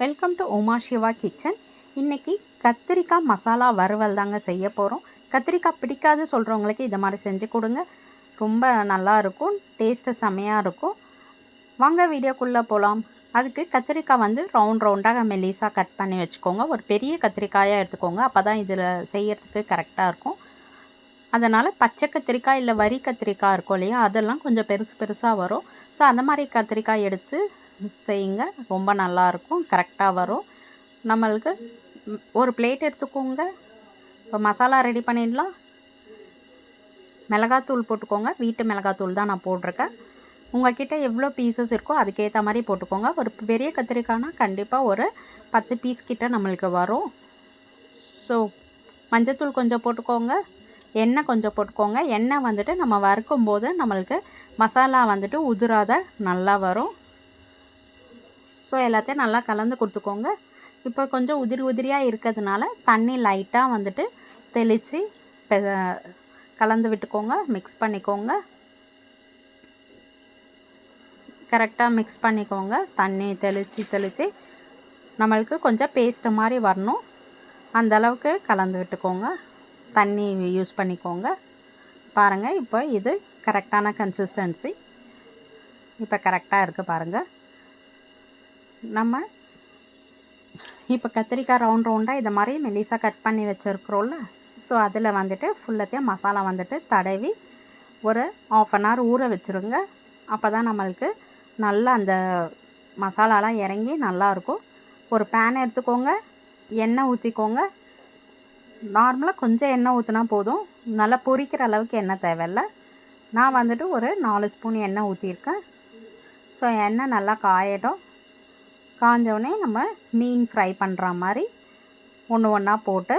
Welcome to Uma Siva kitchen. இன்றைக்கி கத்திரிக்காய் மசாலா வறுவல் தாங்க செய்ய போகிறோம். கத்திரிக்காய் பிடிக்காது சொல்கிறவங்களுக்கு இதை மாதிரி செஞ்சு கொடுங்க, ரொம்ப நல்லாயிருக்கும், டேஸ்ட்டு செம்மையாக இருக்கும். வாங்க வீடியோக்குள்ளே போகலாம். அதுக்கு கத்திரிக்காய் வந்து ரவுண்டாக மெல்லிஸாக கட் பண்ணி வச்சுக்கோங்க. ஒரு பெரிய கத்திரிக்காயாக எடுத்துக்கோங்க, அப்போ தான் இதில் செய்யறதுக்கு கரெக்டாக இருக்கும். அதனால் பச்சை கத்திரிக்காய் இல்லை வரி கத்திரிக்காய் இருக்கும் இல்லையா, அதெல்லாம் கொஞ்சம் பெருசாக வரும். ஸோ அந்த மாதிரி கத்திரிக்காய் எடுத்து செய்யுங்க, ரொம்ப நல்லாயிருக்கும், கரெக்டாக வரும். நம்மளுக்கு ஒரு பிளேட் எடுத்துக்கோங்க. இப்போ மசாலா ரெடி பண்ணிடலாம். மிளகாத்தூள் போட்டுக்கோங்க, வீட்டு மிளகாத்தூள் தான் நான் போட்டிருக்கேன். உங்கள்கிட்ட எவ்வளோ பீசஸ் இருக்கோ அதுக்கேற்ற மாதிரி போட்டுக்கோங்க. ஒரு பெரிய கத்திரிக்காய்னா கண்டிப்பாக ஒரு 10 பீஸ் கிட்ட நம்மளுக்கு வரும். ஸோ மஞ்சத்தூள் கொஞ்சம் போட்டுக்கோங்க, எண்ணெய் கொஞ்சம் போட்டுக்கோங்க. எண்ணெய் வந்துட்டு நம்ம வறுக்கும் போது நம்மளுக்கு மசாலா வந்துட்டு உதிராத நல்லா வரும். ஸோ எல்லாத்தையும் நல்லா கலந்து கொடுத்துக்கோங்க. இப்போ கொஞ்சம் உதிரியாக இருக்கிறதுனால தண்ணி லைட்டாக வந்துட்டு தெளித்து கலந்து விட்டுக்கோங்க, மிக்ஸ் பண்ணிக்கோங்க. கரெக்டாக மிக்ஸ் பண்ணிக்கோங்க. தண்ணி தெளித்து நம்மளுக்கு கொஞ்சம் பேஸ்ட்டு மாதிரி வரணும், அந்தளவுக்கு கலந்து விட்டுக்கோங்க. தண்ணி யூஸ் பண்ணிக்கோங்க. பாருங்கள், இப்போ இது கரெக்டான கன்சிஸ்டன்சி, இப்போ கரெக்டாக இருக்குது பாருங்கள். நம்ம இப்போ கத்திரிக்காய் ரவுண்டாக இதை மாதிரி மெல்லிஸாக கட் பண்ணி வச்சுருக்குறோம்ல, ஸோ அதில் வந்துட்டு ஃபுல்லத்தையும் மசாலா வந்துட்டு தடவி ஒரு 1/2 அன் ஹவர் ஊற வச்சுருங்க. அப்போ தான் நம்மளுக்கு நல்லா அந்த மசாலாலாம் இறங்கி நல்லாயிருக்கும். ஒரு பேன் எடுத்துக்கோங்க, எண்ணெய் ஊற்றிக்கோங்க. நார்மலாக கொஞ்சம் எண்ணெய் ஊற்றினா போதும், நல்லா பொரிக்கிற அளவுக்கு எண்ணெய் தேவையில்லை. நான் வந்துட்டு ஒரு 4 ஸ்பூன் எண்ணெய் ஊற்றிருக்கேன். ஸோ எண்ணெய் நல்லா காயட்டும். காஞ்சவுடனே நம்ம மீன் ஃப்ரை பண்ணுற மாதிரி ஒன்றா போட்டு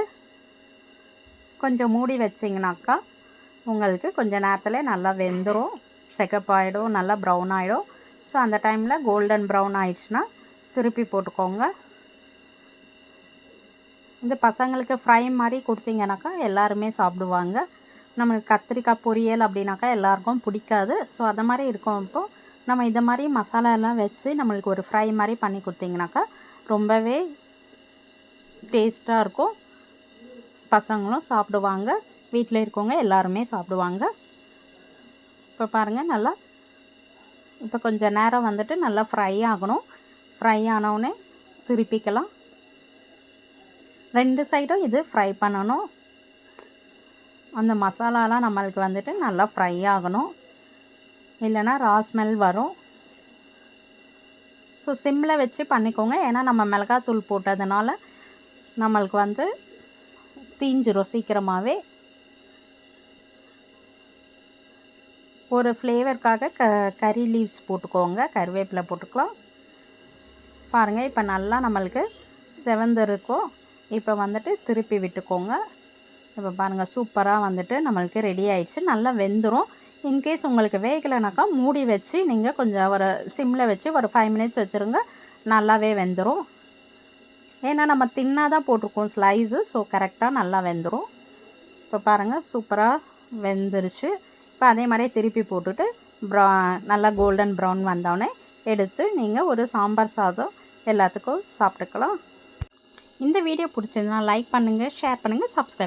கொஞ்சம் மூடி வச்சிங்கனாக்கா உங்களுக்கு கொஞ்சம் நேரத்தில் நல்லா வெந்துடும், செகப்பாயிடும், நல்லா ப்ரௌன் ஆகிடும். ஸோ அந்த டைமில் கோல்டன் ப்ரௌன் ஆயிடுச்சுன்னா திருப்பி போட்டுக்கோங்க. இந்த பசங்களுக்கு ஃப்ரை மாதிரி கொடுத்தீங்கனாக்கா எல்லாருமே சாப்பிடுவாங்க. நம்மளுக்கு கத்திரிக்காய் பொரியல் அப்படின்னாக்கா எல்லாருக்கும் பிடிக்காது. ஸோ அதை மாதிரி இருக்கும். நம்ம இதை மாதிரி மசாலாலாம் வச்சு நம்மளுக்கு ஒரு ஃப்ரை மாதிரி பண்ணி கொடுத்தீங்கனாக்கா ரொம்பவே டேஸ்ட்டாக இருக்கும். பசங்களும் சாப்பிடுவாங்க, வீட்டில் இருக்கவங்க எல்லாருமே சாப்பிடுவாங்க. இப்போ பாருங்கள், நல்லா இப்போ கொஞ்சம் நேரம் வந்துட்டு நல்லா ஃப்ரை ஆகணும். ஃப்ரை ஆனவுடனே திருப்பிக்கலாம். 2 சைடும் இது ஃப்ரை பண்ணணும். அந்த மசாலாலாம் நம்மளுக்கு வந்துட்டு நல்லா ஃப்ரை ஆகணும், இல்லைன்னா ரா ஸ்மெல் வரும். ஸோ சிம்மில் வச்சு பண்ணிக்கோங்க, ஏன்னா நம்ம மிளகாத்தூள் போட்டதுனால நம்மளுக்கு வந்து தீஞ்சிரும் சீக்கிரமாகவே. ஒரு ஃப்ளேவருக்காக கறி லீவ்ஸ் போட்டுக்கோங்க, கருவேப்பிலை போட்டுக்கலாம். பாருங்கள், இப்போ நல்லா நம்மளுக்கு செவந்திருக்கும். இப்போ வந்துட்டு திருப்பி விட்டுக்கோங்க. இப்போ பாருங்கள், சூப்பராக வந்துட்டு நம்மளுக்கு ரெடி ஆகிடுச்சு, நல்லா வெந்துடும். இன்கேஸ் உங்களுக்கு வேகலைனாக்கா மூடி வச்சு நீங்கள் கொஞ்சம் ஒரு சிம்மில் வச்சு ஒரு 5 மினிட்ஸ் வச்சுருங்க, நல்லாவே வெந்துடும். ஏன்னா நம்ம தின்னாக தான் போட்டிருக்கோம் ஸ்லைஸு, ஸோ கரெக்டாக நல்லா வெந்துடும். இப்போ பாருங்கள், சூப்பராக வெந்துருச்சு. இப்போ அதே மாதிரியே திருப்பி போட்டுட்டு நல்லா கோல்டன் ப்ரௌன் வந்தோடனே எடுத்து நீங்கள் ஒரு சாம்பார் சாதம் எல்லாத்துக்கும் சாப்பிட்டுக்கலாம். இந்த வீடியோ பிடிச்சதுன்னா லைக் பண்ணுங்கள், ஷேர் பண்ணுங்கள், சப்ஸ்கிரைப்